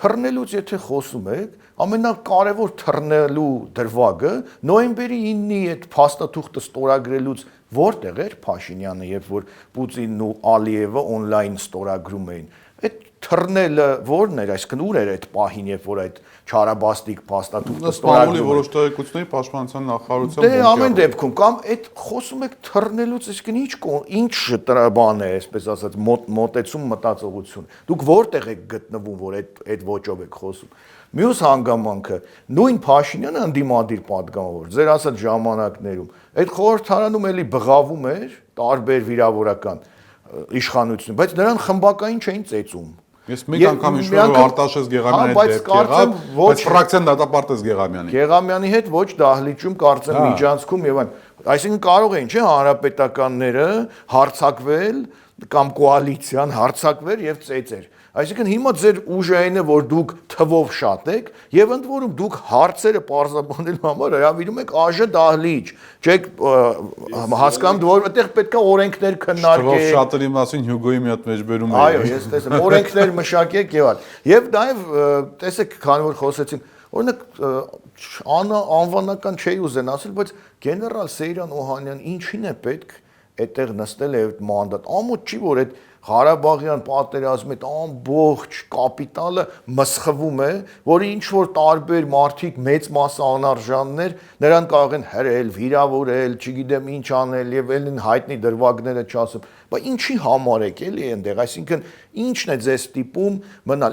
թռնելուց եթե խոսում եք, ամենակարևոր թռնելու դրվագը նոյեմբերի 9-ի այդ փաստաթուղթը ստորագրելուց որտեղ էր Փաշինյանը, երբ որ Պուտինն ու Ալիևը on-line ստորագրում էին։ Այդ թռնելը որն էր, այսինքն ուր էր այդ պահին, երբ որ այդ չարաբաստիկ փաստաթուղթը ստորագրում էր։ Որոշ տեղեկությունների պաշտպանության նախարարության դե ամեն դեպքում կամ այդ խոսում եք թռնելուց, այսինքն ինչ բան է, այսպես ասած, մոտեցում մտածողություն։ Դուք որտեղ եք գտնվում, որ այդ ոճով եք խոսում։ Մյուս հանգամանքը նույն Փաշինյանը ընդդիմադիր պատգամավոր, ձեր ասած ժամանակներում այդ խորհրդարանում էլի բղավում էր տարբեր վիրավորական իշխանություն, բայց նրան խմբակային չէին ծեծում։ Ես մեկ անգամ հիշում եմ Արտաշես Գեղամյանի հետ դեպք եղավ, բայց ֆրակցիան դատապարտեց Գեղամյանին։ Գեղամյանի հետ ոչ դահլիճում կարծեմ միջանցքում եւ այն։ Այսինքն կարող էին, չէ՞, հանրապետականները հարձակվել կամ կոալիցիան հարձակվեր եւ ծեծեր։ Այսինքն հիմա ձեր ուժը այն է, որ դուք թվով շատ եք եւ ընդ որում դուք հարցերը պարզաբանելու համար հրավիրում եք ԱԺ դահլիճ։ Չեք հասկանում, որ այդտեղ պետքա օրենքներ քննարկեք։ Թվով շատերի մասին Հյուգոյի մի հատ մեջբերում է։ Այո, ես տեսեմ, օրենքներ մշակեք եւ այլ։ Եվ նաեւ տեսեք, քանի որ խոսեցին, օրինակ անվանական չի ուզեն ասել, բայց գեներալ Սեյրան Օհանյան ինչին է պետք այդտեղ նստել է այդ մանդատ։ Ամոթ չի, որ այդ Ղարաբաղյան պատերազմի այդ ամբողջ կապիտալը մսխվում է, որի ինչ որ տարբեր մարդիկ մեծ մասը անարժաններ, նրան կարող են հրել, վիրավորել, չգիտեմ ինչ անել եւ ելին հայտնի դրվագները չասեմ, բայց ինչի համար եք էլի այնտեղ, այսինքն ինչն է ձեզ ստիպում մնալ։